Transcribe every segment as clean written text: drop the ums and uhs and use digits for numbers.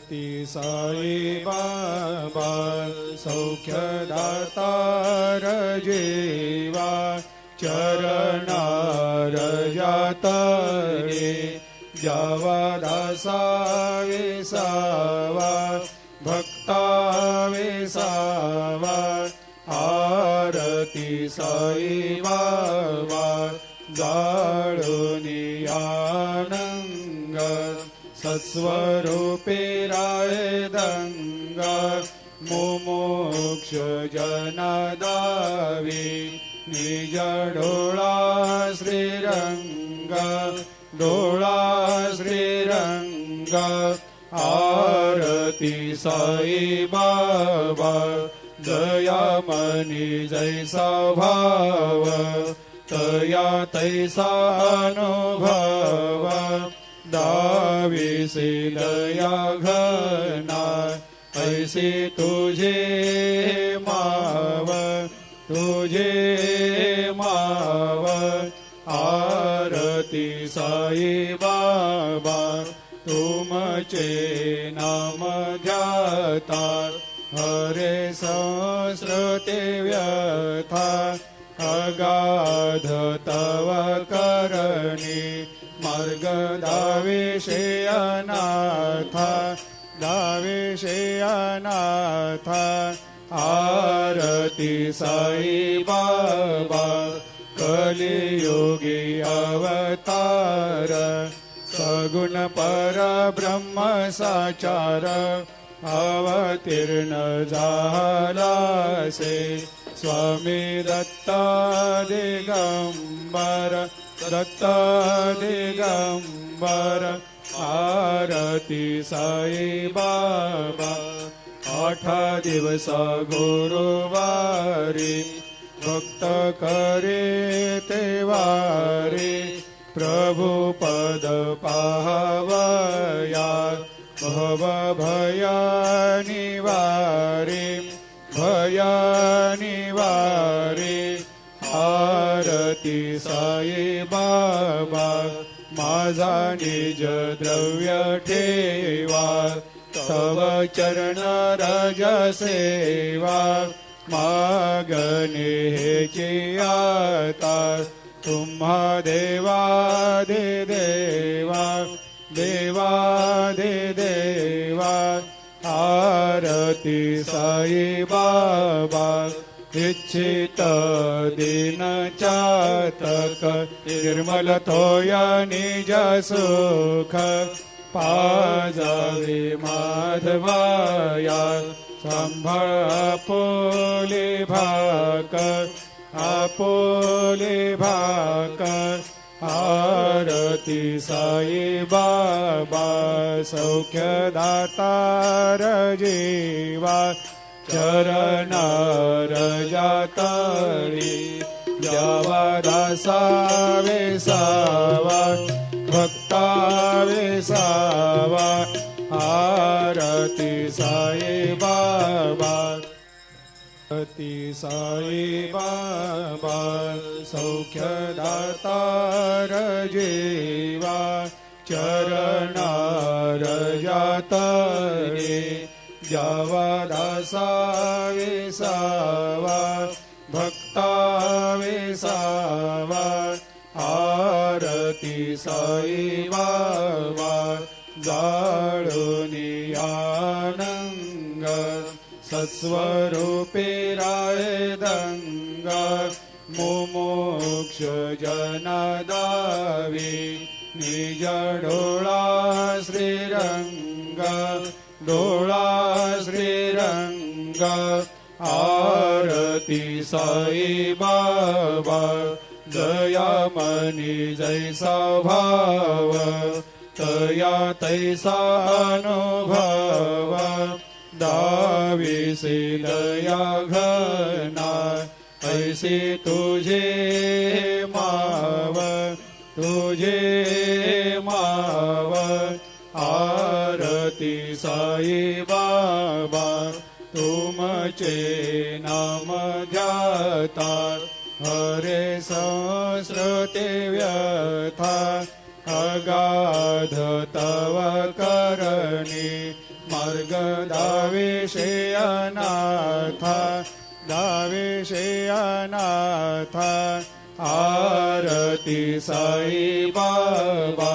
ती साई बाबा सौख्यदातार जीवा चरणार जातरे जावा दासा विसावा भक्ता विसावा आरती साई बाबा जाळुनी आनंग सत्स्वरूपे राय दंग मुमुक्ष जनदावी निज डोळा श्रीरंग डोळा श्रीरंग आरती साई बाबा दयामनी जैसा भाव तया तैसा अनुभव दाविसी दया घना ऐसी तुझे माव तुझे माव आरती साई बाबा तुमचे नाम ध्याता हरे संस्कृते व्यथा अगाध तव करणी मार्ग दाविषे अनाथा दाविषे अनाथा आरती साई बाबा कलियुगी अवतार सगुण परब्रह्म साचार अवतीर्ण झालासे स्वामी दत्ता दिगंबर दत्ता दिगंबर आरती साई बाबा 8 दिवस गुरुवारी भक्त करे तेवारी प्रभु पद पाहवया भव भया निवारी भया निवारी आरती साई बाबा माझा निज द्रव्य ठेवा तव चरण रज सेवा मागणे हेची आता तुम्हा देवादि देवा देवादि देवा आरती साई बाबा इच्छित दिन चातक निर्मल थोया निज सुख पाजावे माधवाया सांभाळ आपोले भाक आरती साई बाबा सौख्यदातार जीवा चरणार जातळी द्यावा दासा विसावा भक्ता विसावा आरती साई बाबा ती साई बाबा सौख्यदातार जीवा चरणार जातरे द्यावा दासा विसावा भक्ता विसावा आरती साई बाबा जाळुनी आनंग सत्स्वरूपे राय दंग मुमुक्ष जनदावी निज डोळा श्रीरंग डोळा श्रीरंग आरती साई बाबा दयामनी जैसा भाव तया तैसा अनुभव दाविसी दया घना ऐसी तुझे माव तुझे माव आरती साई बाबा तुमचे नाम ध्याता हरे संस्कृते व्यथा अगाध तव करणी मार्ग दाविषे अनाथा दाविषे अनाथा आरती साई बाबा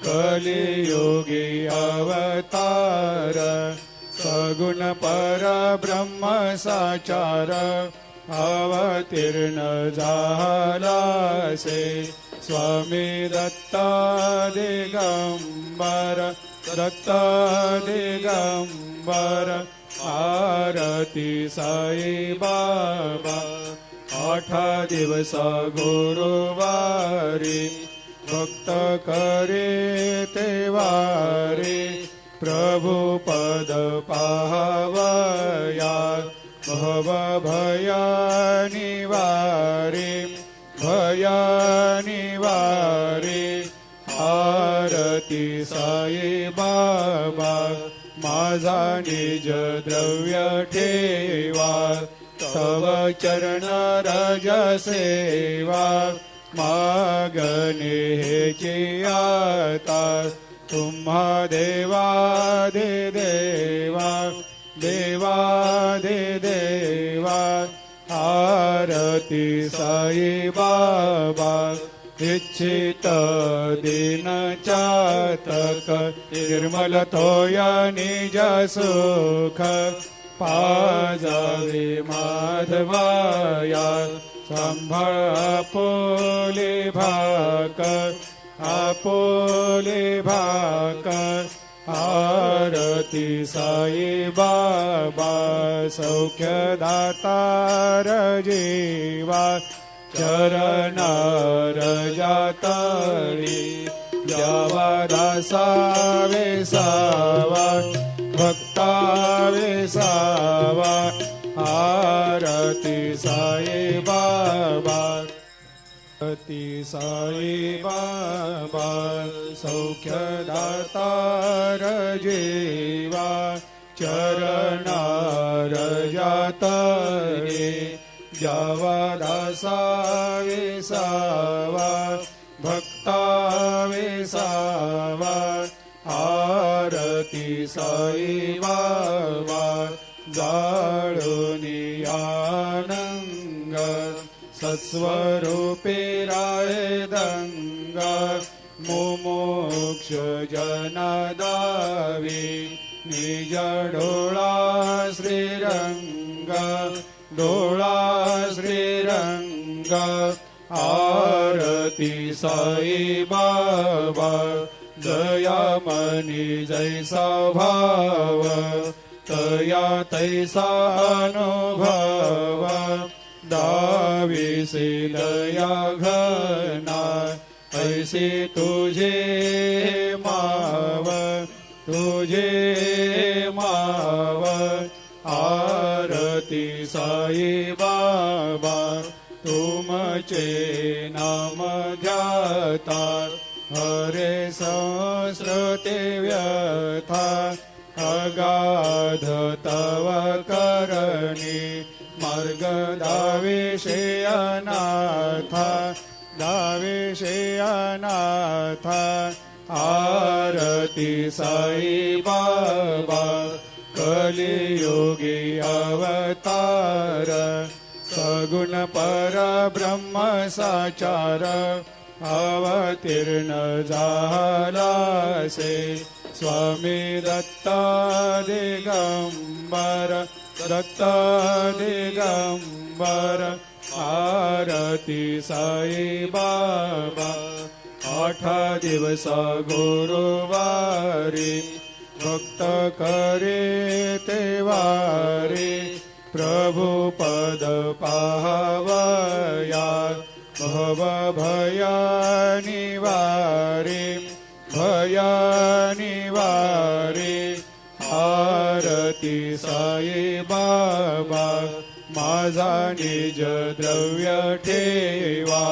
कलियुगी अवतार सगुण परब्रह्म साचार अवतीर्ण झालासे स्वामी दत्ता दिगंबर दत्ता दिगंबर आरती साई बाबा 8 दिवस गुरुवारी भक्त करे तेवारी प्रभु पद पावया भव भया निवारी भया निवारी आरती साई बाबा माझा निज द्रव्य ठेवा तव चरण रज सेवा मागणे हेची आता तुम्हा देवादि देवा देवादि देवा आरती साई बाबा इच्छित दिन चातक निर्मल तोया निज सुख पाजावे माधवाया संभाळ आपोले भाक आपोले भाक आरती साई बाबा सौख्य दातार जीवा चरणार जातळी जावा दासा वेसावा भक्ता वेसावा आरती साई बाबा आरती साई बाबा सौख्य दातार जीवा चरणार जातळे जावा दासा वेसावा भक्ता वेसावा आरती साई बाबा जाळूनी आनंग सत्स्वरूपे राय दंग मुमुक्ष जनादावी निज डोळा श्रीरंग डोळा श्रीरंग आरती साई बाबा दयामनी जैसा भाव तया तैसा अनुभव दाविसे दया घना ऐसे तुझे माव तुझे माव आरती साई बाबा तुमचे नाम ध्याता हरे संस्कृते व्यथा अगाध तव करणी मार्ग दाविषे अनाथा दाविषे अनाथा आरती साई बाबा कलियुगी अवतार सगुण परब्रह्म साचार अवतीर्ण झालासे स्वामी दत्ता दिगंबर दत्ता दिगंबर आरती साई बाबा 8 दिवस गुरुवारी भक्त करे तेवारी प्रभु पद पावया भव भया निवारी भया निवारी आरती साई बाबा माझा निज द्रव्य ठेवा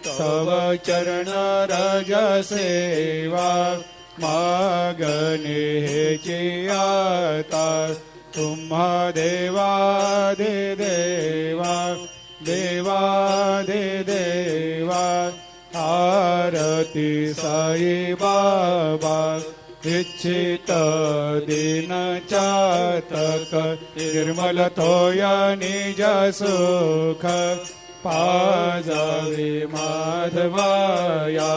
तव चरण रज सेवा मागणे हेची आता तुम्हा देवादि देवा देवादि देवा आरती आरती साई बाबा इच्छित दीन चातक निर्मल थोया निज सुख पाजावे माधवाया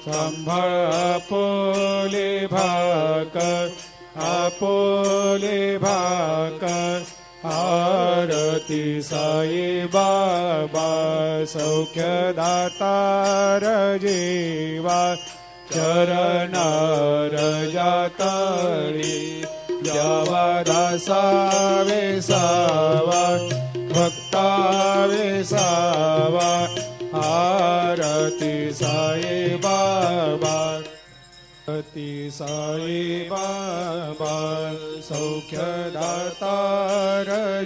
सांभाळ आपोले भाकर आरती साई बाबा सौख्यदातार जीवा चरणार जातळी द्यावा दासावे सावा भक्तावे सावा आरती साई बाबा आरती साई बाबा सौख्यदातार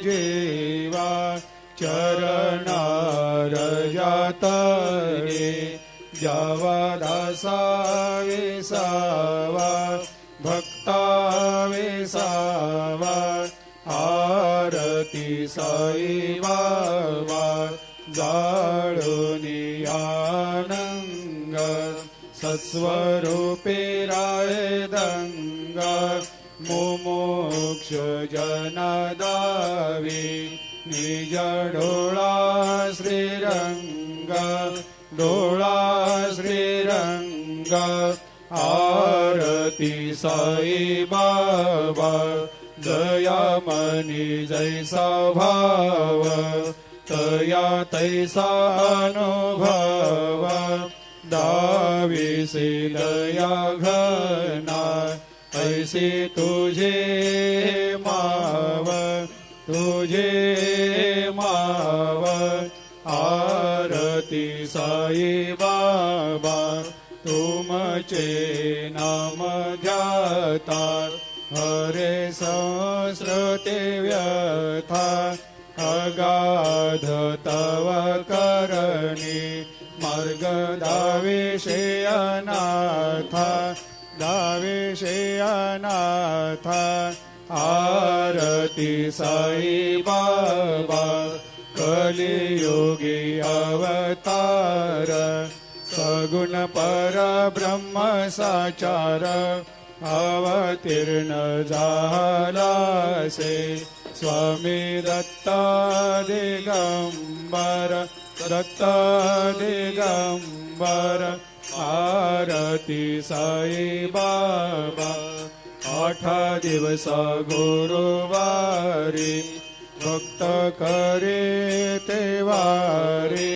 जीवा चरणार जातळे द्यावा दासावे सावा भक्तावे सावा आरती साई बाबा जाळूनी आनंग सत्स्वरूपे राहे दंग मुमुक्ष जनादावी निज डोळा श्रीरंग आरती साई बाबा दयामनी जैसा भाव तया तैसा अनुभव दाविसे दया घना ऐसे तुझे माव आरती साई बाबा तुमचे नाम ध्याता हरे संस्कृते व्यथा अगाध तव करणी मार्ग दाविषे अनाथ आरती साई बाबा कलियुगी अवतार सगुण परब्रह्म साचार अवतीर्ण झालासे स्वामी दत्त दिगंबर आरती साई बाबा 8 दिवस गुरुवारी भक्त करे ते वारी